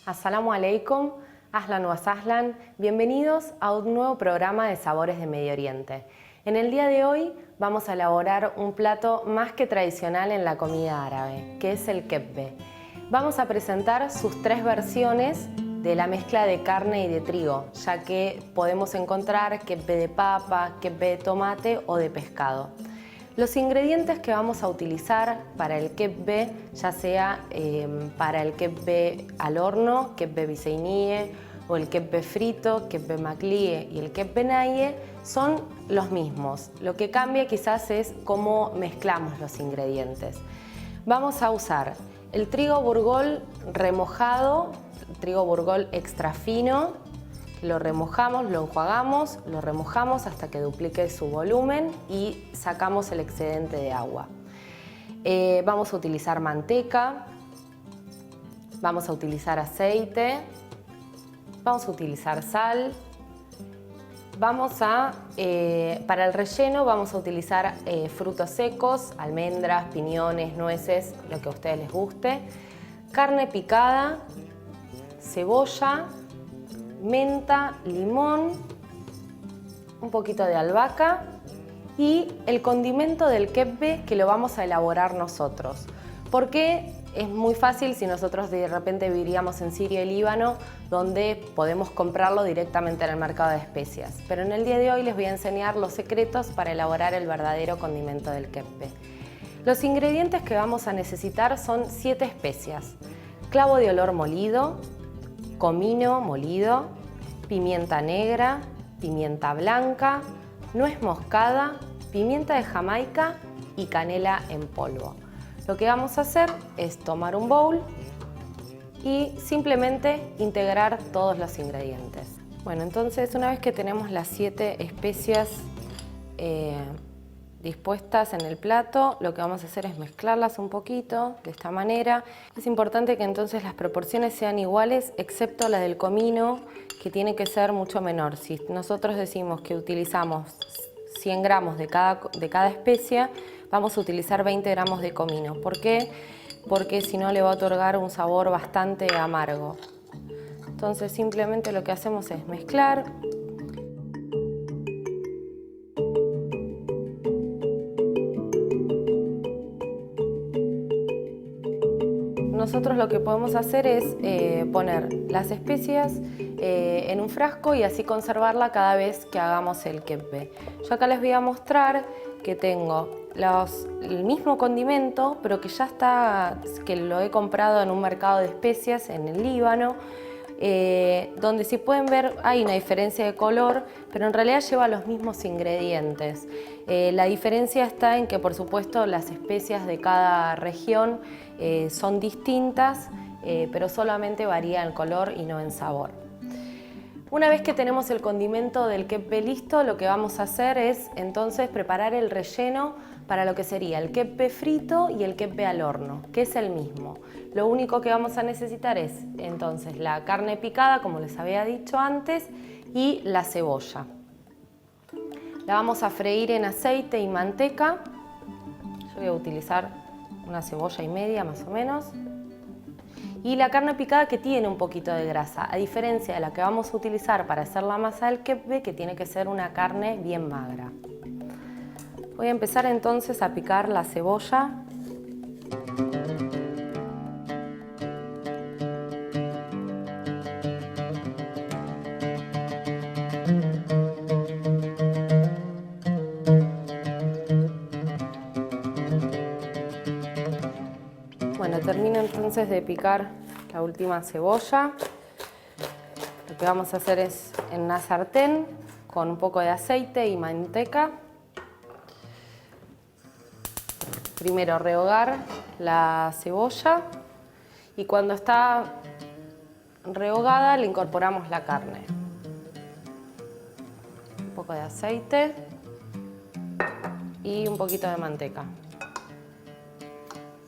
Assalamu alaikum, ahlan wa sahlan, bienvenidos a un nuevo programa de Sabores de Medio Oriente. En el día de hoy vamos a elaborar un plato más que tradicional en la comida árabe, que es el kebbe. Vamos a presentar sus tres versiones de la mezcla de carne y de trigo, ya que podemos encontrar kebbe de papa, kebbe de tomate o de pescado. Los ingredientes que vamos a utilizar para el kebbe, ya sea para el kebbe al horno, kebbe biseinie, o el kebbe frito, kebbe maklie y el kebbe naye, son los mismos. Lo que cambia quizás es cómo mezclamos los ingredientes. Vamos a usar el trigo burgol remojado, trigo burgol extra fino. Lo remojamos, lo enjuagamos, lo remojamos hasta que duplique su volumen y sacamos el excedente de agua. Vamos a utilizar manteca, vamos a utilizar aceite, vamos a utilizar sal. Para el relleno vamos a utilizar frutos secos, almendras, piñones, nueces, lo que a ustedes les guste, carne picada, cebolla, menta, limón, un poquito de albahaca y el condimento del kebbe que lo vamos a elaborar nosotros. Porque es muy fácil si nosotros de repente viviríamos en Siria y Líbano, donde podemos comprarlo directamente en el mercado de especias. Pero en el día de hoy les voy a enseñar los secretos para elaborar el verdadero condimento del kebbe. Los ingredientes que vamos a necesitar son 7 especias: clavo de olor molido, comino molido, pimienta negra, pimienta blanca, nuez moscada, pimienta de Jamaica y canela en polvo. Lo que vamos a hacer es tomar un bowl y simplemente integrar todos los ingredientes. Bueno, entonces una vez que tenemos las 7 especias dispuestas en el plato, lo que vamos a hacer es mezclarlas un poquito de esta manera. Es importante que entonces las proporciones sean iguales, excepto la del comino, que tiene que ser mucho menor. Si nosotros decimos que utilizamos 100 gramos de cada especia, vamos a utilizar 20 gramos de comino. ¿Por qué? Porque si no le va a otorgar un sabor bastante amargo. Entonces simplemente lo que hacemos es mezclar. Nosotros lo que podemos hacer es poner las especias en un frasco y así conservarla cada vez que hagamos el kebbe. Yo acá les voy a mostrar que tengo el mismo condimento, pero que ya está, que lo he comprado en un mercado de especias en el Líbano, donde si pueden ver hay una diferencia de color, pero en realidad lleva los mismos ingredientes. La diferencia está en que, por supuesto, las especias de cada región son distintas, pero solamente varía en color y no en sabor. Una vez que tenemos el condimento del kebbe listo, lo que vamos a hacer es entonces preparar el relleno para lo que sería el kebbe frito y el kebbe al horno, que es el mismo. Lo único que vamos a necesitar es entonces la carne picada, como les había dicho antes, y la cebolla. La vamos a freír en aceite y manteca. Yo voy a utilizar una cebolla y media más o menos. Y la carne picada, que tiene un poquito de grasa, a diferencia de la que vamos a utilizar para hacer la masa del kebbe, que tiene que ser una carne bien magra. Voy a empezar entonces a picar la cebolla. Bueno, termino entonces de picar la última cebolla. Lo que vamos a hacer es en una sartén con un poco de aceite y manteca. Primero rehogar la cebolla y cuando está rehogada le incorporamos la carne. Un poco de aceite y un poquito de manteca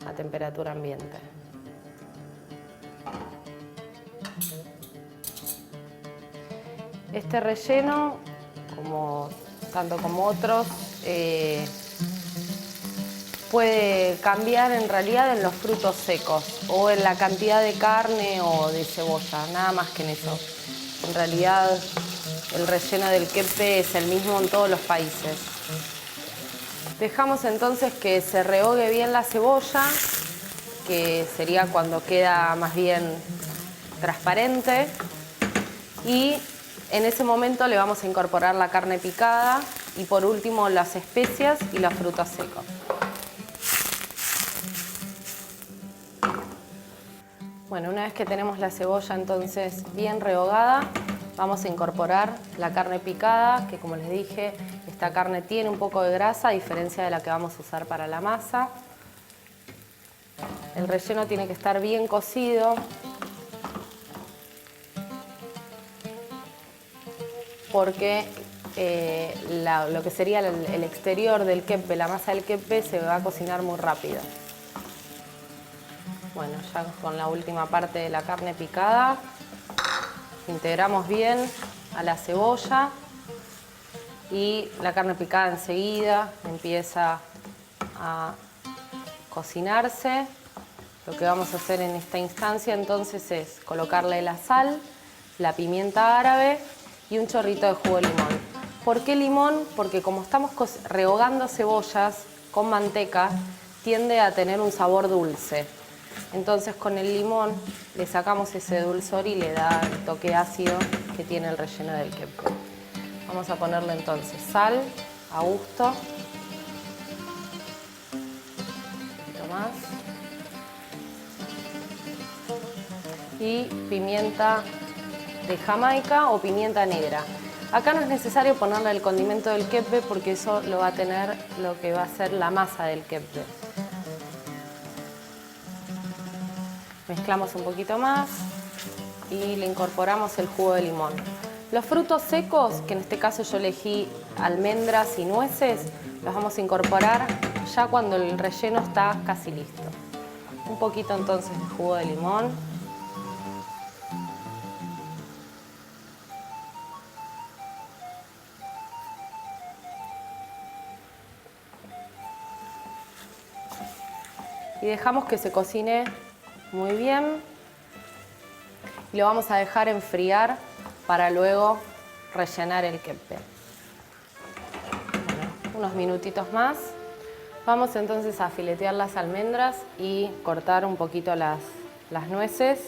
a temperatura ambiente. Este relleno, tanto como otros, puede cambiar en realidad en los frutos secos o en la cantidad de carne o de cebolla, nada más que en eso. En realidad el relleno del kepe es el mismo en todos los países. Dejamos entonces que se rehogue bien la cebolla, que sería cuando queda más bien transparente, y en ese momento le vamos a incorporar la carne picada y por último las especias y los frutos secos. Bueno, una vez que tenemos la cebolla entonces bien rehogada, vamos a incorporar la carne picada, que como les dije, esta carne tiene un poco de grasa a diferencia de la que vamos a usar para la masa. El relleno tiene que estar bien cocido, porque lo que sería el exterior del kepe, la masa del kepe, se va a cocinar muy rápido. Bueno, ya con la última parte de la carne picada, integramos bien a la cebolla y la carne picada enseguida empieza a cocinarse. Lo que vamos a hacer en esta instancia entonces es colocarle la sal, la pimienta árabe y un chorrito de jugo de limón. ¿Por qué limón? Porque como estamos rehogando cebollas con manteca, tiende a tener un sabor dulce. Entonces con el limón le sacamos ese dulzor y le da el toque ácido que tiene el relleno del kepe. Vamos a ponerle entonces sal a gusto. Un poquito más. Y pimienta de Jamaica o pimienta negra. Acá no es necesario ponerle el condimento del kepe porque eso lo va a tener lo que va a ser la masa del kepe. Mezclamos un poquito más y le incorporamos el jugo de limón. Los frutos secos, que en este caso yo elegí almendras y nueces, los vamos a incorporar ya cuando el relleno está casi listo. Un poquito entonces de jugo de limón. Y dejamos que se cocine muy bien. Y lo vamos a dejar enfriar para luego rellenar el kepe. Bueno, unos minutitos más. Vamos entonces a filetear las almendras y cortar un poquito las nueces.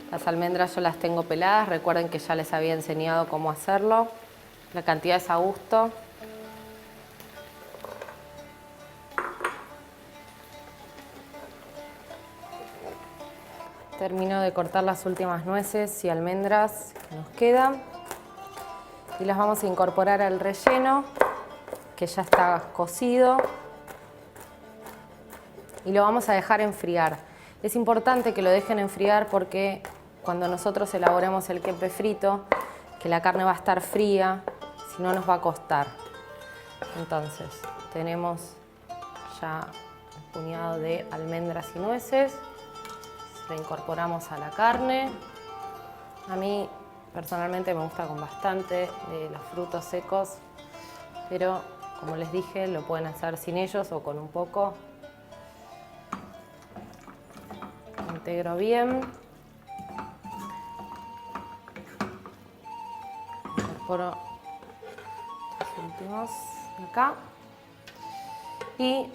Las almendras yo las tengo peladas, recuerden que ya les había enseñado cómo hacerlo. La cantidad es a gusto. Termino de cortar las últimas nueces y almendras que nos quedan y las vamos a incorporar al relleno que ya está cocido y lo vamos a dejar enfriar. Es importante que lo dejen enfriar porque cuando nosotros elaboremos el kepe frito, que la carne va a estar fría, si no nos va a costar. Entonces tenemos ya un puñado de almendras y nueces. Le incorporamos a la carne. A mí personalmente me gusta con bastante de los frutos secos, pero como les dije, lo pueden hacer sin ellos o con un poco. Integro bien. Incorporo los últimos acá. Y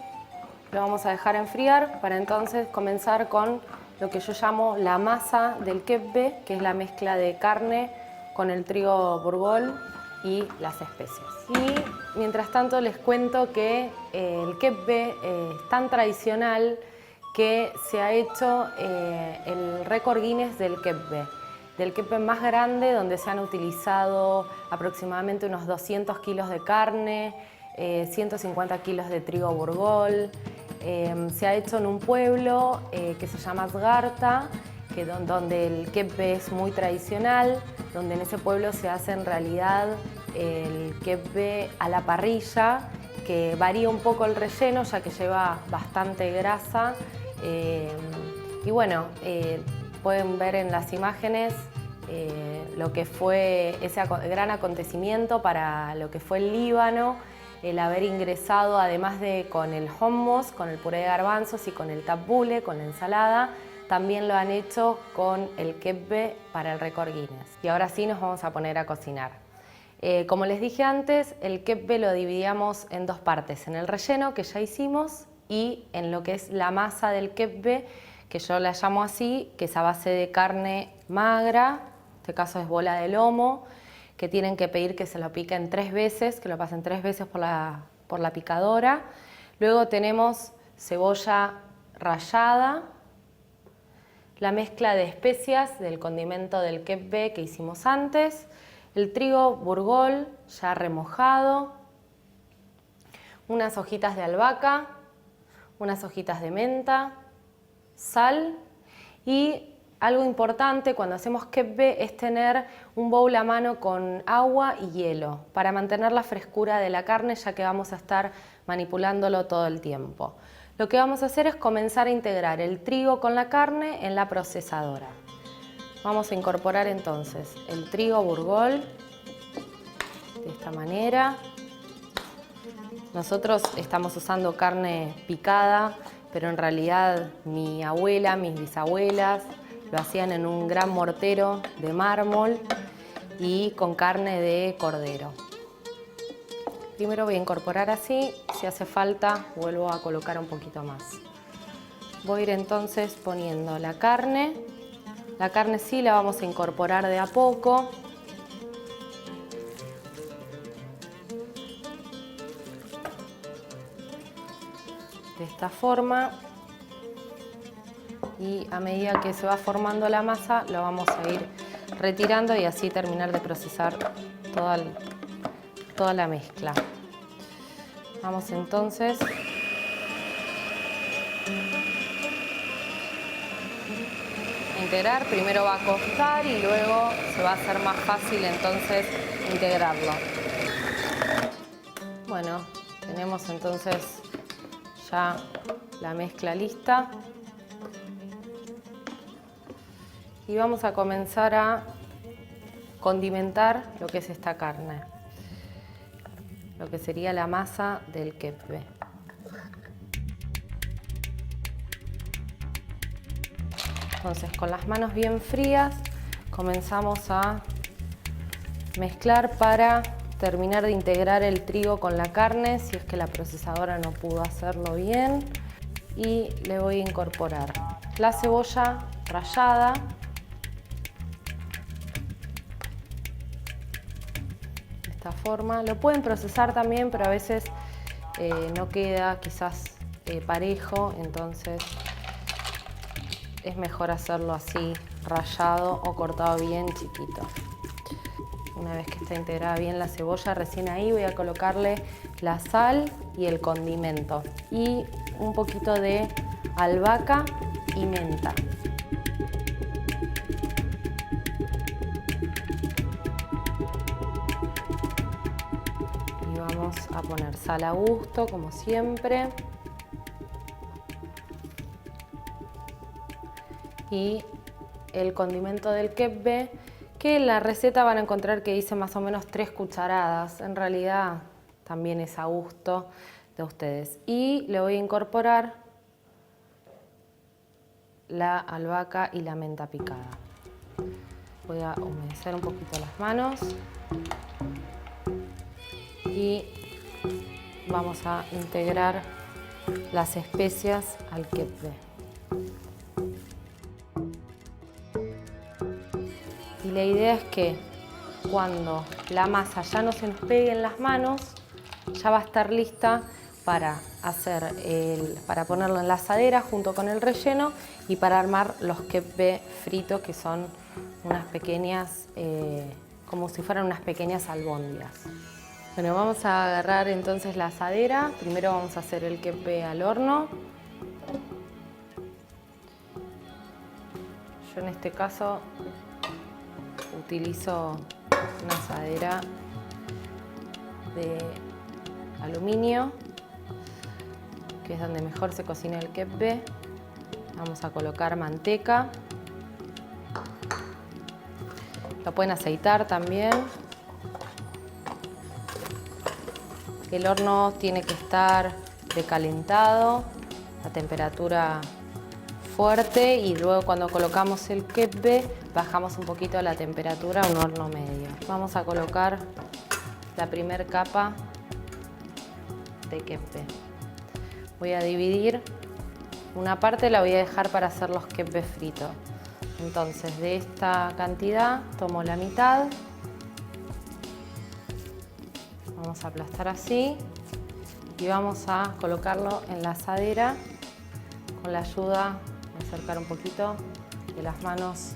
lo vamos a dejar enfriar para entonces comenzar con lo que yo llamo la masa del kepe, que es la mezcla de carne con el trigo burgol y las especias. Y mientras tanto les cuento que el kepe es tan tradicional que se ha hecho el récord Guinness del kepe más grande, donde se han utilizado aproximadamente unos 200 kilos de carne, 150 kilos de trigo burgol. Se ha hecho en un pueblo que se llama Asgarta donde el kebbe es muy tradicional, donde en ese pueblo se hace en realidad el kebbe a la parrilla, que varía un poco el relleno ya que lleva bastante grasa. Y bueno, pueden ver en las imágenes lo que fue ese gran acontecimiento para lo que fue el Líbano, el haber ingresado, además de con el hummus, con el puré de garbanzos y con el tabbouleh, con la ensalada, también lo han hecho con el kebbe para el récord Guinness. Y ahora sí nos vamos a poner a cocinar. Como les dije antes, el kebbe lo dividíamos en dos partes, en el relleno que ya hicimos y en lo que es la masa del kebbe, que yo la llamo así, que es a base de carne magra, en este caso es bola de lomo, que tienen que pedir que se lo piquen 3 veces, que lo pasen 3 veces por la picadora. Luego tenemos cebolla rallada, la mezcla de especias del condimento del kebbe que hicimos antes, el trigo burgol ya remojado, unas hojitas de albahaca, unas hojitas de menta, sal y algo importante cuando hacemos kebbe es tener un bowl a mano con agua y hielo para mantener la frescura de la carne, ya que vamos a estar manipulándolo todo el tiempo. Lo que vamos a hacer es comenzar a integrar el trigo con la carne en la procesadora. Vamos a incorporar entonces el trigo burgol de esta manera. Nosotros estamos usando carne picada, pero en realidad mi abuela, mis bisabuelas lo hacían en un gran mortero de mármol y con carne de cordero. Primero voy a incorporar así, si hace falta vuelvo a colocar un poquito más. Voy a ir entonces poniendo la carne. La carne sí la vamos a incorporar de a poco. De esta forma. Y a medida que se va formando la masa, lo vamos a ir retirando y así terminar de procesar toda la mezcla. Vamos entonces a integrar. Primero va a costar y luego se va a hacer más fácil entonces integrarlo. Bueno, tenemos entonces ya la mezcla lista. Y vamos a comenzar a condimentar lo que es esta carne, lo que sería la masa del kebbe. Entonces, con las manos bien frías, comenzamos a mezclar para terminar de integrar el trigo con la carne, si es que la procesadora no pudo hacerlo bien. Y le voy a incorporar la cebolla rallada, esta forma. Lo pueden procesar también, pero a veces no queda quizás parejo, entonces es mejor hacerlo así, rallado o cortado bien chiquito. Una vez que está integrada bien la cebolla, recién ahí voy a colocarle la sal y el condimento y un poquito de albahaca y menta. Vamos a poner sal a gusto, como siempre. Y el condimento del kebbe, que en la receta van a encontrar que dice más o menos 3 cucharadas. En realidad también es a gusto de ustedes. Y le voy a incorporar la albahaca y la menta picada. Voy a humedecer un poquito las manos. Y vamos a integrar las especias al kebbe. Y la idea es que cuando la masa ya no se nos pegue en las manos, ya va a estar lista para ponerlo en la asadera junto con el relleno y para armar los kebbe fritos, que son unas pequeñas, como si fueran unas pequeñas albóndigas. Bueno, vamos a agarrar entonces la asadera. Primero vamos a hacer el kebbe al horno. Yo Yo en este caso utilizo una asadera de aluminio, que es donde mejor se cocina el kebbe. Vamos a colocar manteca. Lo pueden aceitar también. El horno tiene que estar precalentado a temperatura fuerte, y luego cuando colocamos el kebbe bajamos un poquito la temperatura a un horno medio. Vamos a colocar la primera capa de kebbe. Voy a dividir una parte, la voy a dejar para hacer los kebbe fritos. Entonces de esta cantidad tomo la mitad, vamos a aplastar así y vamos a colocarlo en la asadera con la ayuda de acercar un poquito de las manos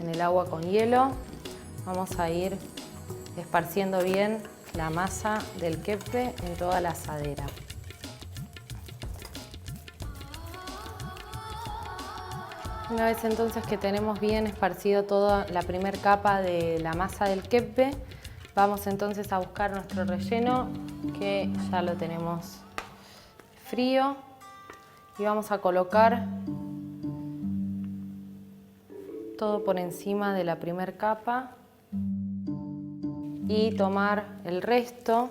en el agua con hielo. Vamos a ir esparciendo bien la masa del kebbe en toda la asadera. Una vez entonces que tenemos bien esparcido toda la primera capa de la masa del kebbe, vamos entonces a buscar nuestro relleno, que ya lo tenemos frío, y vamos a colocar todo por encima de la primera capa y tomar el resto.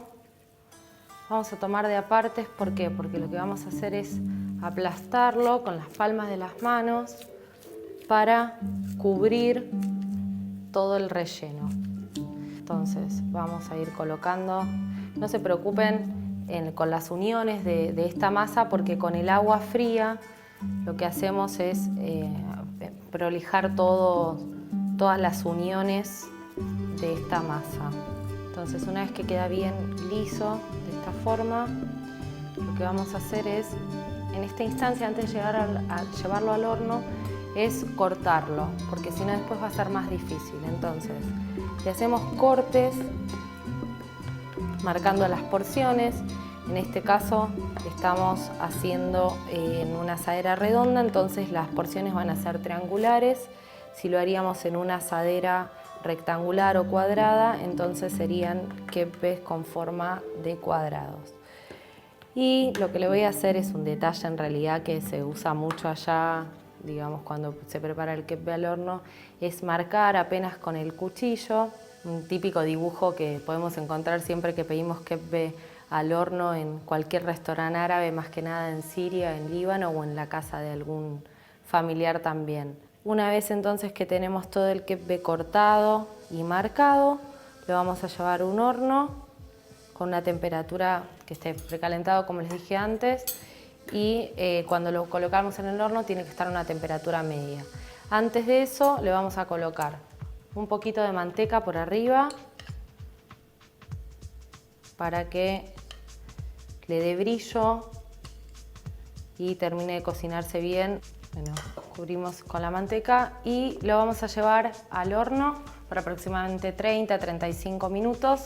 Vamos a tomar de apartes, ¿por qué? Porque lo que vamos a hacer es aplastarlo con las palmas de las manos para cubrir todo el relleno. Entonces vamos a ir colocando, no se preocupen con las uniones de esta masa, porque con el agua fría lo que hacemos es prolijar todas las uniones de esta masa. Entonces una vez que queda bien liso de esta forma, lo que vamos a hacer es, en esta instancia, antes de llegar a llevarlo al horno, es cortarlo, porque si no después va a ser más difícil. Entonces le hacemos cortes marcando las porciones. En este caso estamos haciendo en una asadera redonda, entonces las porciones van a ser triangulares. Si lo haríamos en una asadera rectangular o cuadrada, entonces serían kebbes con forma de cuadrados. Y lo que le voy a hacer es un detalle en realidad que se usa mucho allá, digamos, cuando se prepara el kebbe al horno, es marcar apenas con el cuchillo, un típico dibujo que podemos encontrar siempre que pedimos kebbe al horno en cualquier restaurante árabe, más que nada en Siria, en Líbano o en la casa de algún familiar también. Una vez entonces que tenemos todo el kebbe cortado y marcado, lo vamos a llevar a un horno con una temperatura que esté precalentado, como les dije antes, y cuando lo colocamos en el horno tiene que estar a una temperatura media. Antes de eso le vamos a colocar un poquito de manteca por arriba para que le dé brillo y termine de cocinarse bien. Bueno, cubrimos con la manteca y lo vamos a llevar al horno por aproximadamente 30-35 minutos.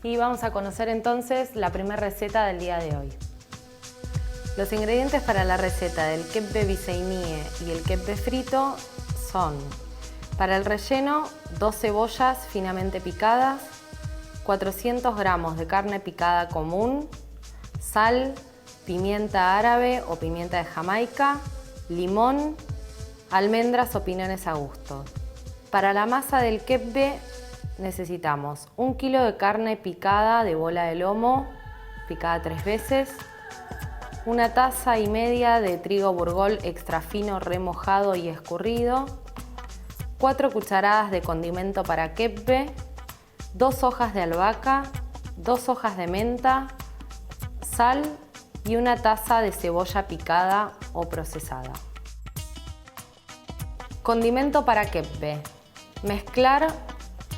Y vamos a conocer entonces la primera receta del día de hoy. Los ingredientes para la receta del kebbe biseinie y el kebbe frito son: para el relleno, 2 cebollas finamente picadas, 400 gramos de carne picada común, sal, pimienta árabe o pimienta de Jamaica, limón, almendras o piñones a gusto. Para la masa del kebbe necesitamos 1 kilo de carne picada de bola de lomo, picada 3 veces, 1 taza y media de trigo burgol extra fino remojado y escurrido, 4 cucharadas de condimento para kebbe, 2 hojas de albahaca, 2 hojas de menta, sal y 1 taza de cebolla picada o procesada. Condimento para kebbe: mezclar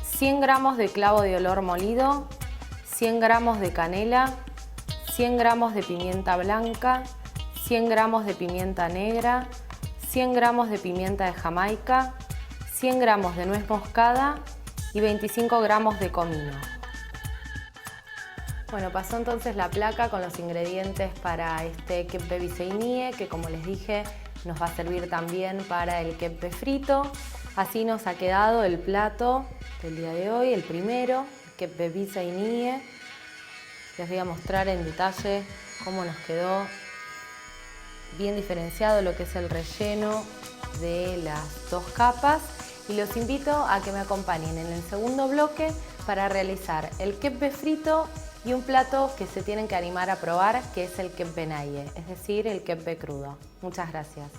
100 gramos de clavo de olor molido, 100 gramos de canela, 100 gramos de pimienta blanca, 100 gramos de pimienta negra, 100 gramos de pimienta de Jamaica, 100 gramos de nuez moscada y 25 gramos de comino. Bueno, pasó entonces la placa con los ingredientes para este kebbe biseinie, que como les dije nos va a servir también para el kebbe frito. Así nos ha quedado el plato del día de hoy, el primero, kebbe bisainiye. Les voy a mostrar en detalle cómo nos quedó bien diferenciado lo que es el relleno de las dos capas. Y los invito a que me acompañen en el segundo bloque para realizar el kebbe frito y un plato que se tienen que animar a probar, que es el kebbe naye, es decir, el kebbe crudo. Muchas gracias.